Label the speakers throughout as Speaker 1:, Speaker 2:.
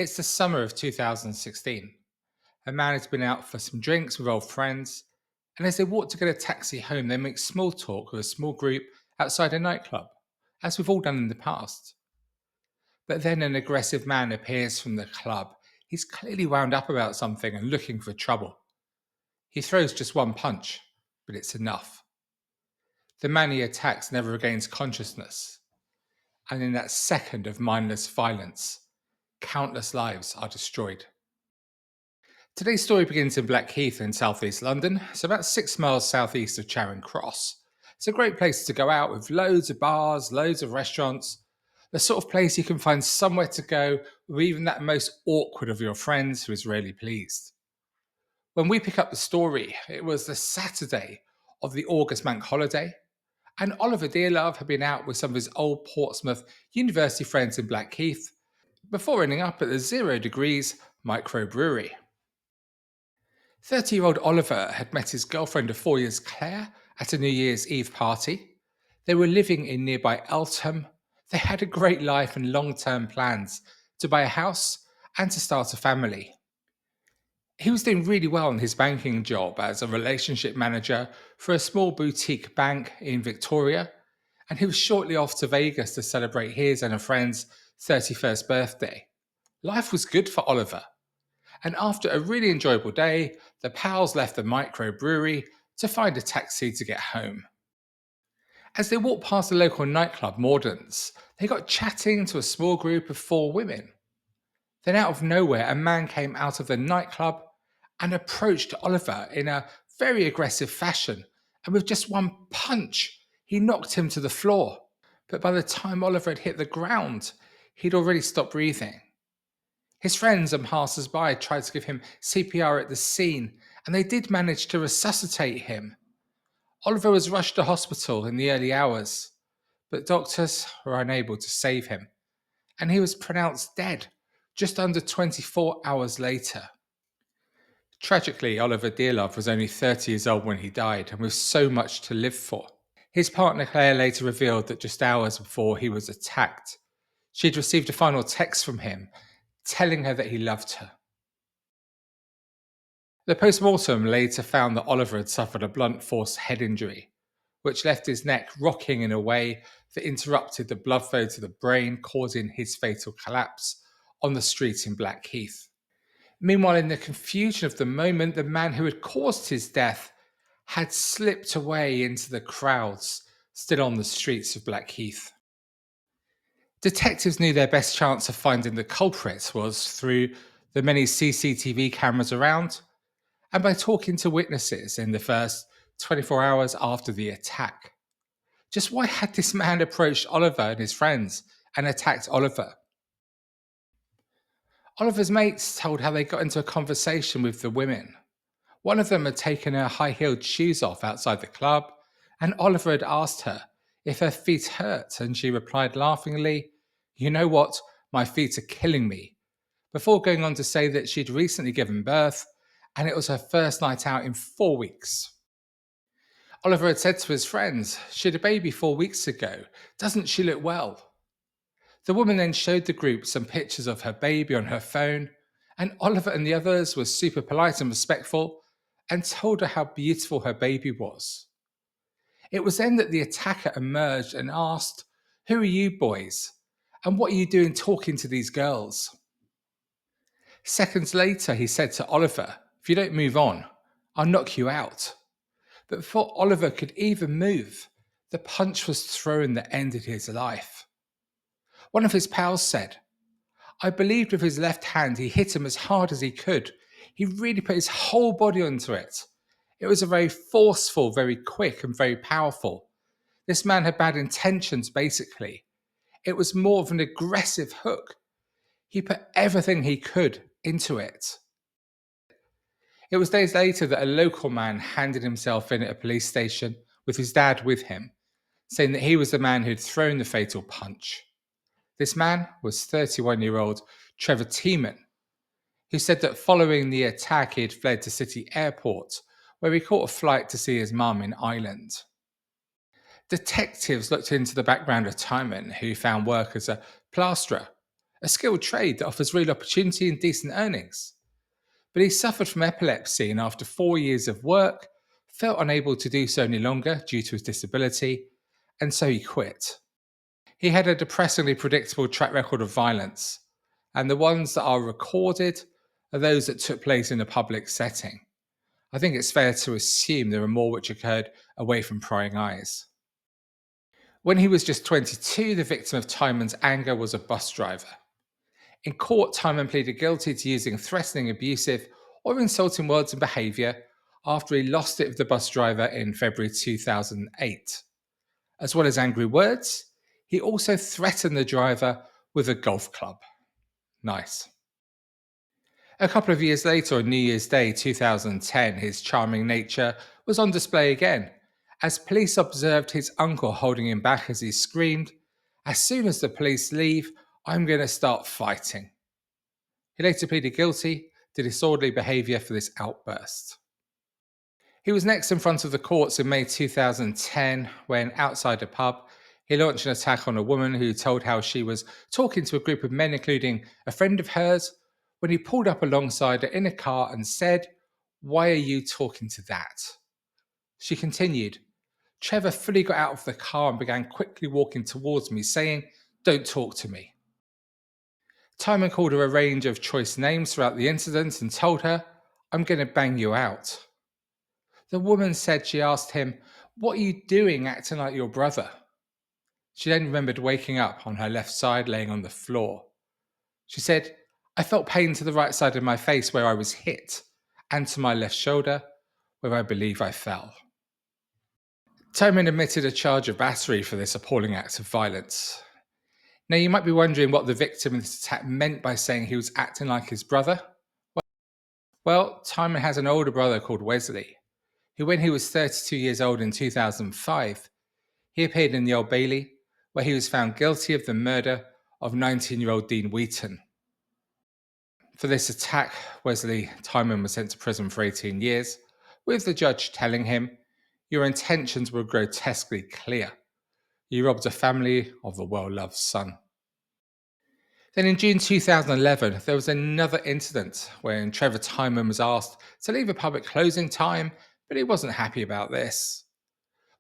Speaker 1: It's the summer of 2016. A man has been out for some drinks with old friends, and as they walk to get a taxi home, they make small talk with a small group outside a nightclub, as we've all done in the past. But then an aggressive man appears from the club. He's clearly wound up about something and looking for trouble. He throws just one punch, but it's enough. The man he attacks never regains consciousness, and in that second of mindless violence, countless lives are destroyed. Today's story begins in Blackheath in southeast London, so about 6 miles southeast of Charing Cross. It's a great place to go out with loads of bars, loads of restaurants, the sort of place you can find somewhere to go with even that most awkward of your friends who is rarely pleased. When we pick up the story, it was the Saturday of the August bank holiday, and Oliver Dearlove had been out with some of his old Portsmouth university friends in Blackheath before ending up at the 0 degrees microbrewery. 30-year-old Oliver had met his girlfriend of 4 years, Claire, at a New Year's Eve party. They were living in nearby Eltham. They had a great life and long term plans to buy a house and to start a family. He was doing really well in his banking job as a relationship manager for a small boutique bank in Victoria, and he was shortly off to Vegas to celebrate his and a friend's 31st birthday. Life was good for Oliver. And after a really enjoyable day, the pals left the microbrewery to find a taxi to get home. As they walked past the local nightclub, Mordaunt's, they got chatting to a small group of four women. Then, out of nowhere, a man came out of the nightclub and approached Oliver in a very aggressive fashion. And with just one punch, he knocked him to the floor. But by the time Oliver had hit the ground, he'd already stopped breathing. His friends and passers by tried to give him CPR at the scene, and they did manage to resuscitate him. Oliver was rushed to hospital in the early hours, but doctors were unable to save him, and he was pronounced dead just under 24 hours later. Tragically, Oliver Dearlove was only 30 years old when he died, and with so much to live for. His partner Claire later revealed that just hours before he was attacked, she'd received a final text from him telling her that he loved her. The post-mortem later found that Oliver had suffered a blunt force head injury, which left his neck rocking in a way that interrupted the blood flow to the brain, causing his fatal collapse on the street in Blackheath. Meanwhile, in the confusion of the moment, the man who had caused his death had slipped away into the crowds still on the streets of Blackheath. Detectives knew their best chance of finding the culprit was through the many CCTV cameras around and by talking to witnesses in the first 24 hours after the attack. Just why had this man approached Oliver and his friends and attacked Oliver? Oliver's mates told how they got into a conversation with the women. One of them had taken her high-heeled shoes off outside the club, and Oliver had asked her if her feet hurt, and she replied laughingly, "You know what? My feet are killing me," before going on to say that she'd recently given birth, and it was her first night out in 4 weeks. Oliver had said to his friends, "She had a baby 4 weeks ago. Doesn't she look well?" The woman then showed the group some pictures of her baby on her phone, and Oliver and the others were super polite and respectful and told her how beautiful her baby was. It was then that the attacker emerged and asked, "Who are you boys? And what are you doing talking to these girls?" Seconds later, he said to Oliver, "If you don't move on, I'll knock you out." But before Oliver could even move, the punch was thrown that ended his life. One of his pals said, "I believed with his left hand he hit him as hard as he could. He really put his whole body onto it. It was a very forceful, very quick, and very powerful. This man had bad intentions, basically. It was more of an aggressive hook. He put everything he could into it." It was days later that a local man handed himself in at a police station with his dad with him, saying that he was the man who'd thrown the fatal punch. This man was 31-year-old Trevor Tyman, who said that following the attack he had fled to City Airport, where he caught a flight to see his mum in Ireland. Detectives looked into the background of Tyman, who found work as a plasterer a skilled trade that offers real opportunity and decent earnings. But he suffered from epilepsy and after 4 years of work, felt unable to do so any longer due to his disability, and so he quit. He had a depressingly predictable track record of violence, and the ones that are recorded are those that took place in a public setting. I think it's fair to assume there are more which occurred away from prying eyes. When he was just 22, the victim of Tyman's anger was a bus driver. In court, Tyman pleaded guilty to using threatening, abusive, or insulting words and behaviour after he lost it with the bus driver in February 2008. As well as angry words, he also threatened the driver with a golf club. Nice. A couple of years later, on New Year's Day 2010, his charming nature was on display again, as police observed his uncle holding him back as he screamed, "As soon as the police leave, I'm going to start fighting." He later pleaded guilty to disorderly behaviour for this outburst. He was next in front of the courts in May 2010 when, outside a pub, he launched an attack on a woman who told how she was talking to a group of men, including a friend of hers, when he pulled up alongside her in a car and said, "Why are you talking to that?" She continued, "Trevor fully got out of the car and began quickly walking towards me, saying, 'Don't talk to me.'" Tyman called her a range of choice names throughout the incident and told her, "I'm going to bang you out." The woman said she asked him, "What are you doing acting like your brother?" She then remembered waking up on her left side laying on the floor. She said, "I felt pain to the right side of my face where I was hit, and to my left shoulder where I believe I fell." Tyman admitted a charge of battery for this appalling act of violence. Now, you might be wondering what the victim in this attack meant by saying he was acting like his brother. Well, Tyman has an older brother called Wesley, who, when he was 32 years old in 2005, he appeared in the Old Bailey, where he was found guilty of the murder of 19-year-old Dean Wheaton. For this attack, Wesley Tyman was sent to prison for 18 years, with the judge telling him, "Your intentions were grotesquely clear. You robbed a family of a well-loved son." Then in June 2011, there was another incident when Trevor Tyman was asked to leave a pub at closing time, but he wasn't happy about this.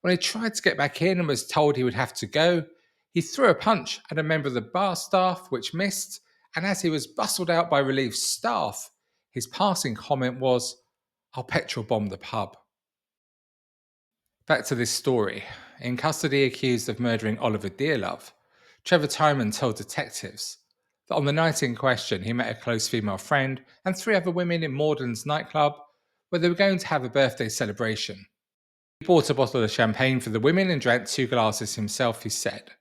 Speaker 1: When he tried to get back in and was told he would have to go, he threw a punch at a member of the bar staff, which missed, and as he was bustled out by relief staff, his passing comment was, "I'll petrol bomb the pub." Back to this story. In custody accused of murdering Oliver Dearlove, Trevor Tyman told detectives that on the night in question he met a close female friend and three other women in Morden's nightclub where they were going to have a birthday celebration. He bought a bottle of champagne for the women and drank 2 glasses himself, he said.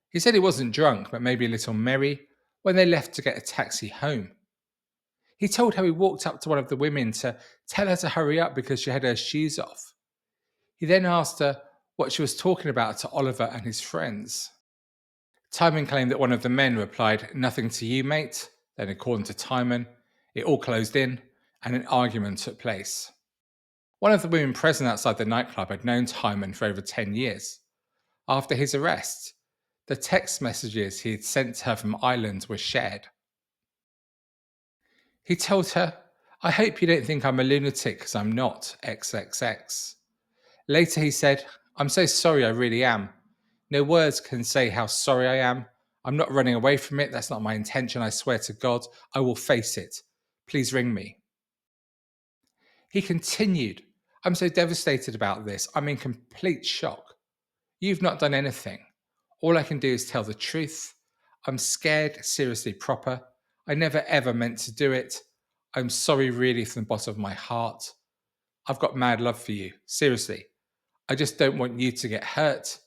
Speaker 1: He said he wasn't drunk, but maybe a little merry when they left to get a taxi home. He told how he walked up to one of the women to tell her to hurry up because she had her shoes off. He then asked her what she was talking about to Oliver and his friends. Tyman claimed that one of the men replied, "Nothing to you, mate." Then, according to Tyman, it all closed in and an argument took place. One of the women present outside the nightclub had known Tyman for over 10 years. After his arrest, the text messages he had sent to her from Ireland were shared. He told her, "I hope you don't think I'm a lunatic because I'm not, XXX. Later he said, "I'm so sorry, I really am. No words can say how sorry I am. I'm not running away from it. That's not my intention. I swear to God, I will face it. Please ring me." He continued, "I'm so devastated about this. I'm in complete shock. You've not done anything. All I can do is tell the truth. I'm scared, seriously proper. I never ever meant to do it. I'm sorry really from the bottom of my heart. I've got mad love for you. Seriously. I just don't want you to get hurt.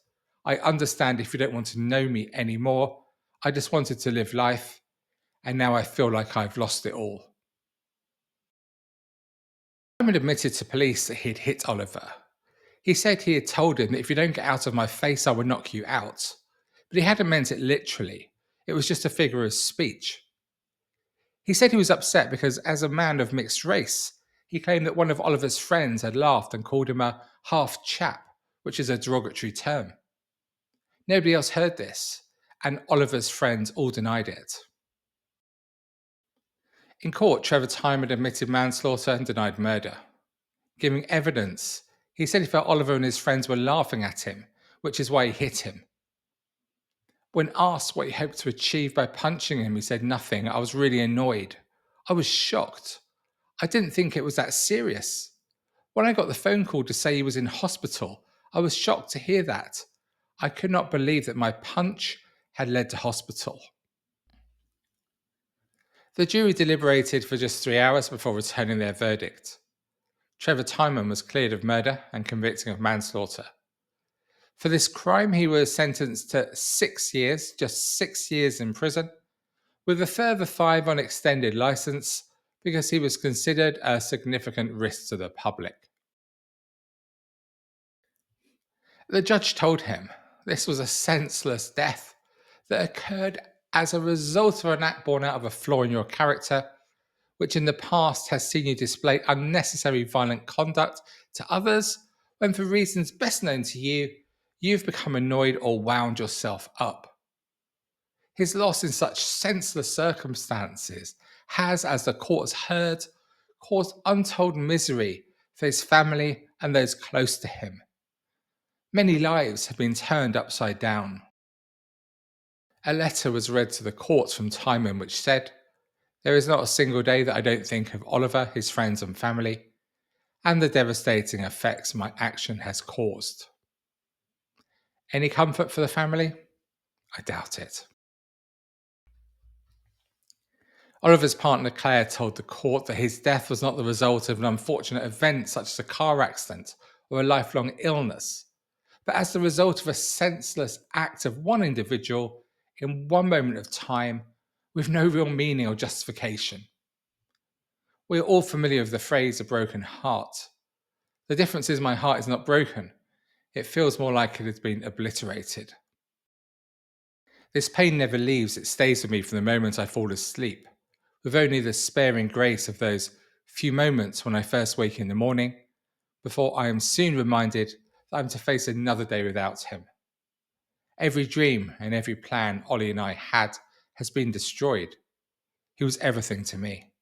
Speaker 1: I understand if you don't want to know me anymore. I just wanted to live life, and now I feel like I've lost it all." Simon admitted to police that he'd hit Oliver. He said he had told him that if you don't get out of my face, I will knock you out. But he hadn't meant it literally. It was just a figure of speech. He said he was upset because, as a man of mixed race, he claimed that one of Oliver's friends had laughed and called him a half chap, which is a derogatory term. Nobody else heard this, and Oliver's friends all denied it. In court, Trevor Tyman admitted manslaughter and denied murder. Giving evidence, he said he felt Oliver and his friends were laughing at him, which is why he hit him. When asked what he hoped to achieve by punching him, he said nothing. I was really annoyed. I was shocked. I didn't think it was that serious. When I got the phone call to say he was in hospital, I was shocked to hear that. I could not believe that my punch had led to hospital. The jury deliberated for just 3 hours before returning their verdict. Trevor Tyman was cleared of murder and convicted of manslaughter. For this crime, he was sentenced to 6 years, just 6 years in prison, with a further 5 on extended license because he was considered a significant risk to the public. The judge told him this was a senseless death that occurred as a result of an act born out of a flaw in your character, which in the past has seen you display unnecessary violent conduct to others when, for reasons best known to you, you've become annoyed or wound yourself up. His loss in such senseless circumstances has, as the court has heard, caused untold misery for his family and those close to him. Many lives have been turned upside down. A letter was read to the court from Tyman which said, "There is not a single day that I don't think of Oliver, his friends and family, and the devastating effects my action has caused." Any comfort for the family? I doubt it. Oliver's partner Claire told the court that his death was not the result of an unfortunate event such as a car accident or a lifelong illness, but as the result of a senseless act of one individual in one moment of time with no real meaning or justification. We are all familiar with the phrase a broken heart. The difference is my heart is not broken. It feels more like it has been obliterated. This pain never leaves, it stays with me from the moment I fall asleep, with only the sparing grace of those few moments when I first wake in the morning, before I am soon reminded that I'm to face another day without him. Every dream and every plan Ollie and I had has been destroyed. He was everything to me.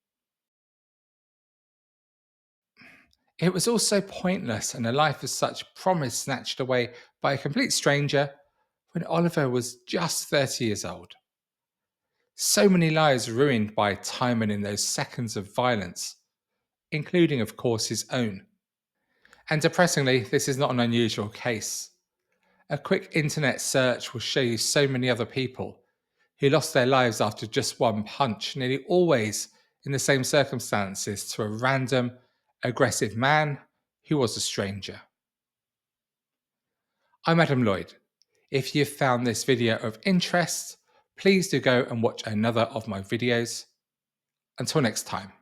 Speaker 1: It was all so pointless and a life of such promise snatched away by a complete stranger when Oliver was just 30 years old. So many lives ruined by Tyman in those seconds of violence, including, of course, his own. And depressingly, this is not an unusual case. A quick internet search will show you so many other people who lost their lives after just one punch, nearly always in the same circumstances, to a random, aggressive man who was a stranger. I'm Adam Lloyd. If you've found this video of interest, please do go and watch another of my videos. Until next time.